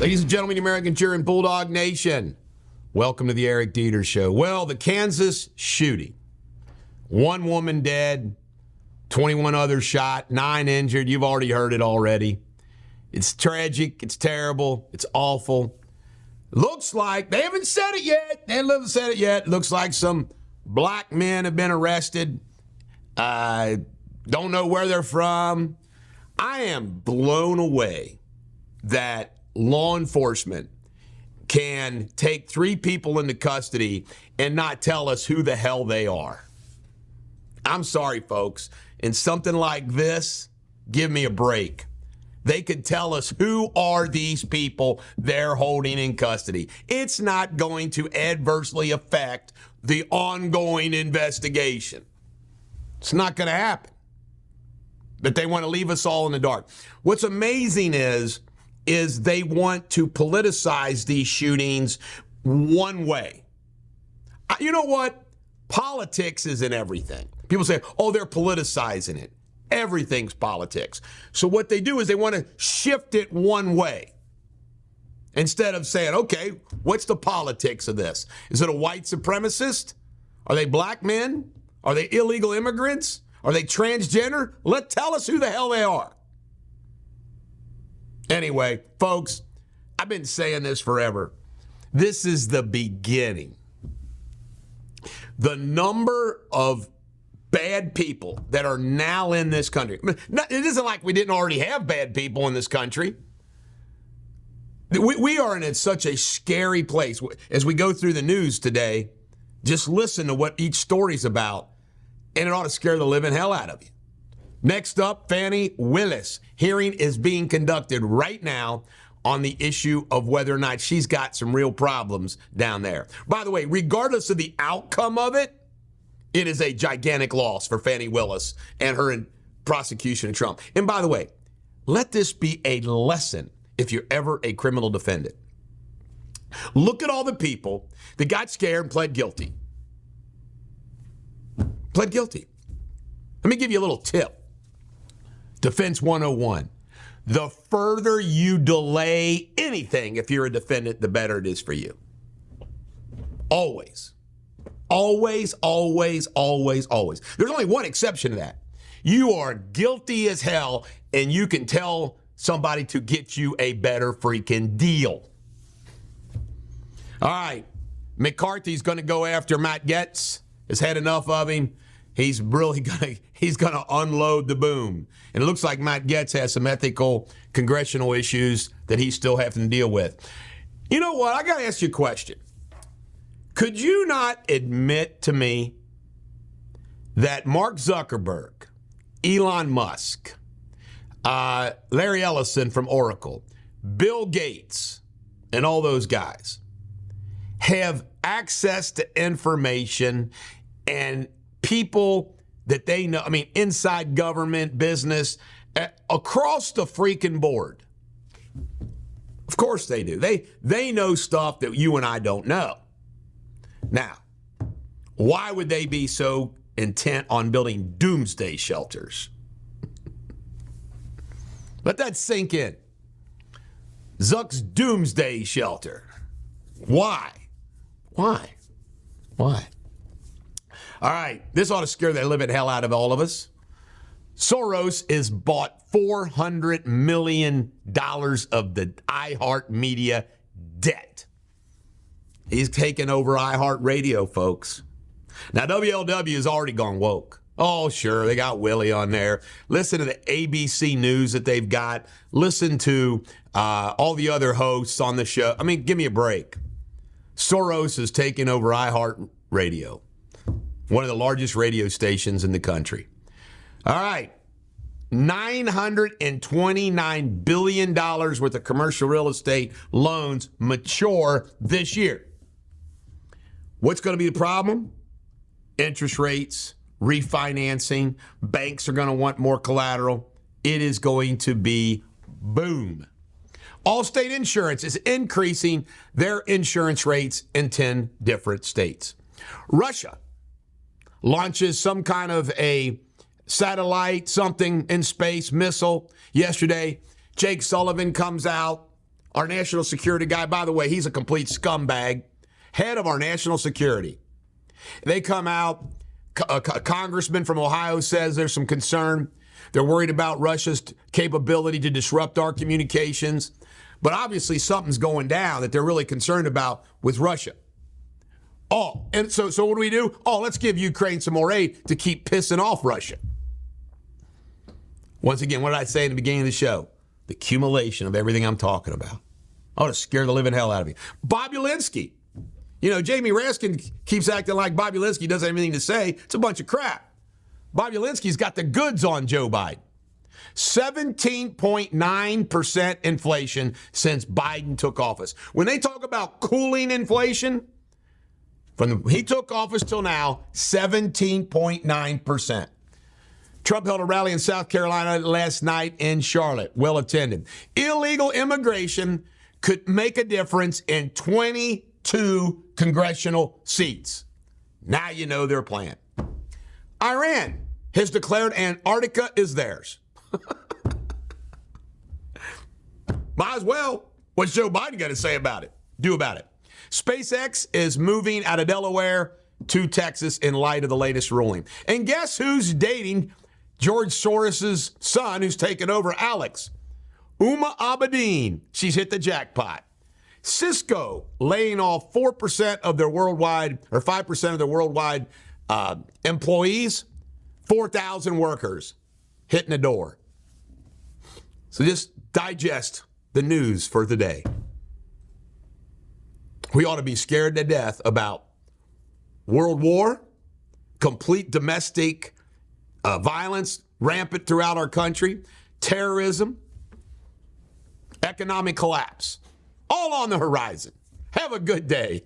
Ladies and gentlemen, American cheering Bulldog Nation, welcome to the Eric Deters Show. Well, the Kansas shooting. 1 woman dead, 21 others shot, 9 injured. You've already heard it already. It's tragic. It's terrible. It's awful. Looks like, they haven't said it yet. They haven't said it yet. Looks like some black men have been arrested. Don't know where they're from. I am blown away that law enforcement can take 3 people into custody and not tell us who the hell they are. I'm sorry, folks. In something like this, give me a break. They could tell us who are these people they're holding in custody. It's not going to adversely affect the ongoing investigation. It's not going to happen. But they want to leave us all in the dark. What's amazing is they want to politicize these shootings one way. You know what? Politics isn't everything. People say, oh, they're politicizing it. Everything's politics. So what they do is they want to shift it one way. Instead of saying, okay, what's the politics of this? Is it a white supremacist? Are they black men? Are they illegal immigrants? Are they transgender? Tell us who the hell they are. Anyway, folks, I've been saying this forever. This is the beginning. The number of bad people that are now in this country. It isn't like we didn't already have bad people in this country. We are in such a scary place. As we go through the news today, just listen to what each story's about, and it ought to scare the living hell out of you. Next up, Fani Willis. Hearing is being conducted right now on the issue of whether or not she's got some real problems down there. By the way, regardless of the outcome of it, it is a gigantic loss for Fani Willis and her prosecution of Trump. And by the way, let this be a lesson if you're ever a criminal defendant. Look at all the people that got scared and pled guilty. Pled guilty. Let me give you a little tip. Defense 101. The further you delay anything, if you're a defendant, the better it is for you. Always. Always, always, always, always. There's only one exception to that. You are guilty as hell, and you can tell somebody to get you a better freaking deal. All right. McCarthy's going to go after Matt Gaetz. Has had enough of him. He's really he's going to unload the boom. And it looks like Matt Gaetz has some ethical congressional issues that he's still having to deal with. You know what? I got to ask you a question. Could you not admit to me that Mark Zuckerberg, Elon Musk, Larry Ellison from Oracle, Bill Gates, and all those guys have access to information and people that they know, inside government, business, across the freaking board? Of course they do. They know stuff that you and I don't know. Now, why would they be so intent on building doomsday shelters? Let that sink in. Zuck's doomsday shelter. Why? All right, this ought to scare the living hell out of all of us. Soros has bought $400 million of the iHeartMedia debt. He's taken over iHeartRadio, folks. Now, WLW has already gone woke. Oh, sure, they got Willie on there. Listen to the ABC News that they've got. Listen to all the other hosts on the show. Give me a break. Soros has taken over iHeartRadio, one of the largest radio stations in the country. All right. $929 billion worth of commercial real estate loans mature this year. What's going to be the problem? Interest rates, refinancing, banks are going to want more collateral. It is going to be boom. Allstate Insurance is increasing their insurance rates in 10 different states. Russia launches some kind of a satellite, something in space, missile yesterday. Jake Sullivan comes out our national security guy. By the way, he's a complete scumbag, head of our national security. They come out, a congressman from Ohio says there's some concern. They're worried about Russia's capability to disrupt our communications. But obviously something's going down that they're really concerned about with Russia. Oh, and so what do? Oh, let's give Ukraine some more aid to keep pissing off Russia. Once again, what did I say in the beginning of the show? The accumulation of everything I'm talking about. I ought to scare the living hell out of you. Bobulinski. You know, Jamie Raskin keeps acting like Bobulinski doesn't have anything to say. It's a bunch of crap. Bobulinski's got the goods on Joe Biden. 17.9% inflation since Biden took office. When they talk about cooling inflation, he took office till now, 17.9%. Trump held a rally in South Carolina last night in Charlotte, well attended. Illegal immigration could make a difference in 22 congressional seats. Now you know their plan. Iran has declared Antarctica is theirs. Might as well. What's Joe Biden got to say about it? Do about it. SpaceX is moving out of Delaware to Texas in light of the latest ruling. And guess who's dating George Soros's son, who's taken over, Alex? Uma Abedin. She's hit the jackpot. Cisco laying off 4% of their worldwide, or 5% of their worldwide employees, 4,000 workers hitting the door. So just digest the news for the day. We ought to be scared to death about world war, complete domestic violence rampant throughout our country, terrorism, economic collapse, all on the horizon. Have a good day.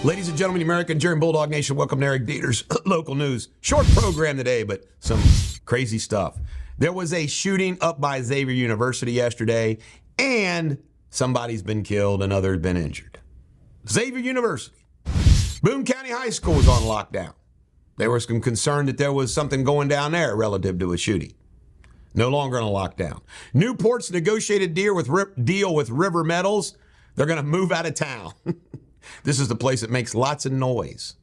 Ladies and gentlemen, American German Bulldog Nation, welcome to Eric Deters Local News. Short program today, but some crazy stuff. There was a shooting up by Xavier University yesterday, and somebody's been killed, another has been injured. Xavier University. Boone County High School was on lockdown. There was some concern that there was something going down there relative to a shooting. No longer on a lockdown. Newport's negotiated deal with River Metals. They're going to move out of town. This is the place that makes lots of noise.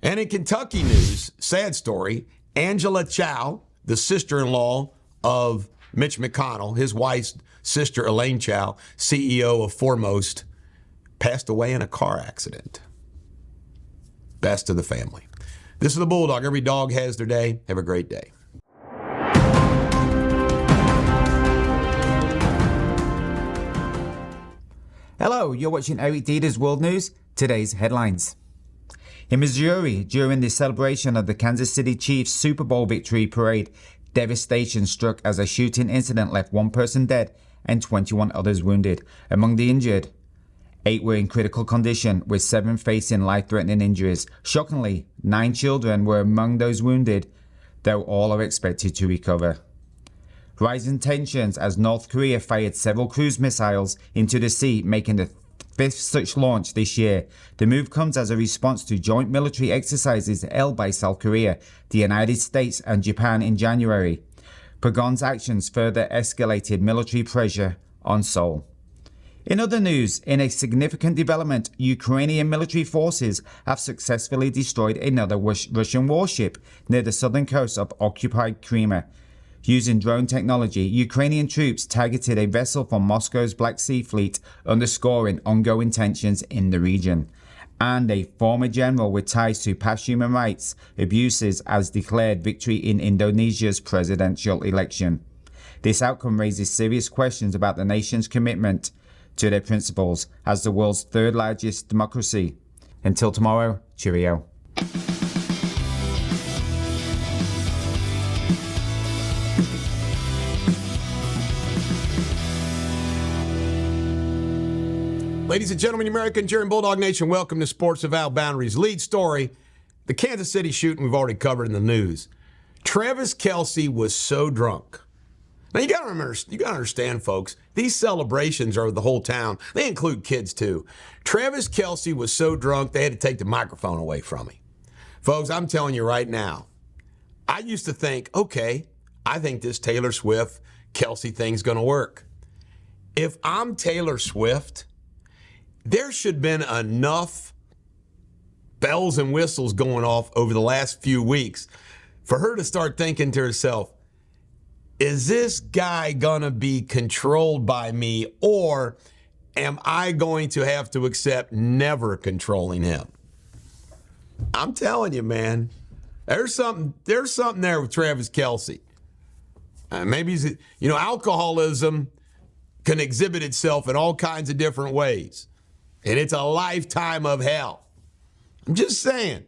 And in Kentucky news, sad story, Angela Chow, the sister-in-law of Mitch McConnell, his wife's sister, Elaine Chow, CEO of Foremost, passed away in a car accident. Best of the family. This is the Bulldog. Every dog has their day. Have a great day. Hello, you're watching Eric Deters World News. Today's headlines. In Missouri, during the celebration of the Kansas City Chiefs Super Bowl victory parade, devastation struck as a shooting incident left one person dead and 21 others wounded. Among the injured, 8 were in critical condition, with 7 facing life-threatening injuries. Shockingly, 9 children were among those wounded, though all are expected to recover. Rising tensions as North Korea fired several cruise missiles into the sea, making the 5th such launch this year. The move comes as a response to joint military exercises held by South Korea, the United States and Japan in January. Pyongyang's actions further escalated military pressure on Seoul. In other news, in a significant development, Ukrainian military forces have successfully destroyed another Russian warship near the southern coast of occupied Crimea. Using drone technology, Ukrainian troops targeted a vessel from Moscow's Black Sea Fleet, underscoring ongoing tensions in the region. And a former general with ties to past human rights abuses has declared victory in Indonesia's presidential election. This outcome raises serious questions about the nation's commitment to their principles as the world's 3rd largest democracy. Until tomorrow, cheerio. Ladies and gentlemen, American German Bulldog Nation, welcome to Sports Without Boundaries. Lead story, the Kansas City shooting we've already covered in the news. Travis Kelce was so drunk. Now, you got to understand, folks, these celebrations are the whole town. They include kids, too. Travis Kelce was so drunk, they had to take the microphone away from him. Folks, I'm telling you right now, I used to think, okay, I think this Taylor Swift, Kelsey thing's going to work. If I'm Taylor Swift, there should have been enough bells and whistles going off over the last few weeks for her to start thinking to herself, is this guy going to be controlled by me, or am I going to have to accept never controlling him? I'm telling you, man, there's something there with Travis Kelce. Maybe he's, alcoholism can exhibit itself in all kinds of different ways, and it's a lifetime of hell. I'm just saying,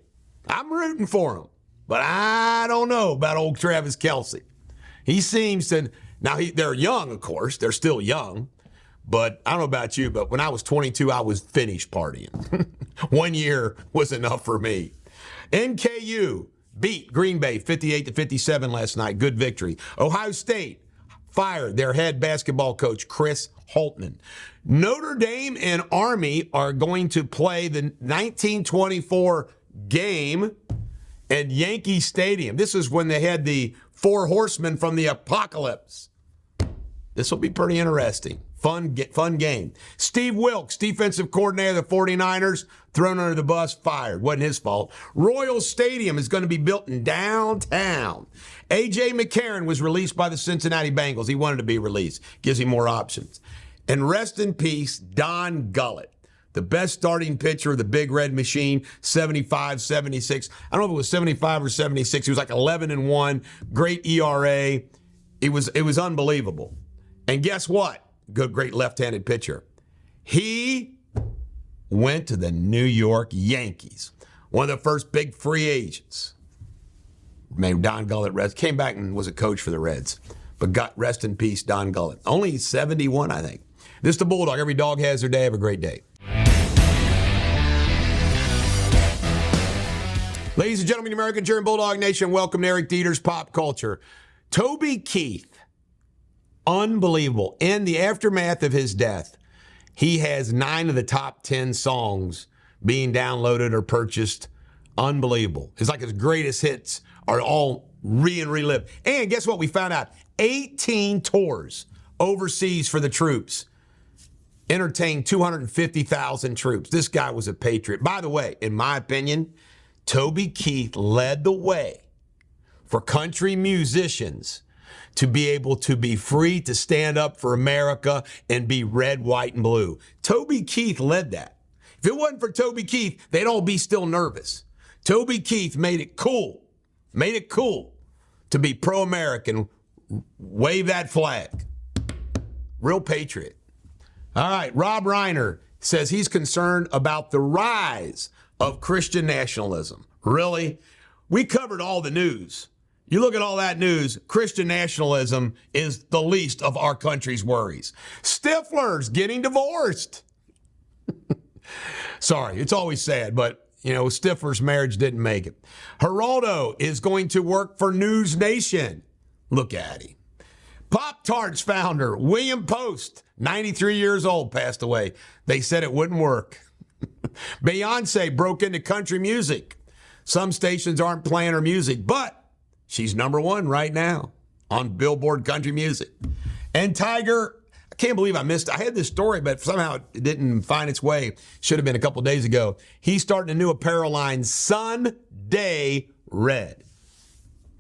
I'm rooting for him, but I don't know about old Travis Kelce. He seems to, now they're young, of course, they're still young, but I don't know about you, but when I was 22, I was finished partying. 1 year was enough for me. NKU beat Green Bay 58-57 last night. Good victory. Ohio State fired their head basketball coach, Chris Holtman. Notre Dame and Army are going to play the 1924 game at Yankee Stadium. This is when they had the four horsemen from the apocalypse. This will be pretty interesting. Fun game. Steve Wilkes, defensive coordinator of the 49ers, thrown under the bus, fired. Wasn't his fault. Royal Stadium is going to be built in downtown. A.J. McCarron was released by the Cincinnati Bengals. He wanted to be released. Gives him more options. And rest in peace, Don Gullett, the best starting pitcher of the Big Red Machine, 75, 76. I don't know if it was 75 or 76. He was like 11-1, great ERA. It was unbelievable. And guess what? Good, great left-handed pitcher. He went to the New York Yankees, one of the first big free agents. Made Don Gullett rest. Came back and was a coach for the Reds. But rest in peace, Don Gullett. Only 71, I think. This is the Bulldog. Every dog has their day. Have a great day. Ladies and gentlemen, American German Bulldog Nation, welcome to Eric Deters Pop Culture. Toby Keith. Unbelievable. In the aftermath of his death, he has 9 of the top 10 songs being downloaded or purchased. Unbelievable. It's like his greatest hits are all relived. And guess what? We found out 18 tours overseas for the troops. Entertained 250,000 troops. This guy was a patriot. By the way, in my opinion, Toby Keith led the way for country musicians to be able to be free to stand up for America and be red, white, and blue. Toby Keith led that. If it wasn't for Toby Keith, they'd all be still nervous. Toby Keith made it cool to be pro-American, wave that flag. Real patriot. All right, Rob Reiner says he's concerned about the rise of Christian nationalism. Really? We covered all the news. You look at all that news, Christian nationalism is the least of our country's worries. Stifler's getting divorced. Sorry, it's always sad, but, Stifler's marriage didn't make it. Geraldo is going to work for News Nation. Look at him. Pop-Tarts founder William Post, 93 years old, passed away. They said it wouldn't work. Beyonce broke into country music. Some stations aren't playing her music, but she's number 1 right now on Billboard Country Music. And Tiger, I can't believe I missed it. I had this story, but somehow it didn't find its way. Should have been a couple days ago. He's starting a new apparel line, Sunday Red.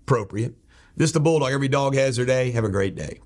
Appropriate. This is the Bulldog. Every dog has their day. Have a great day.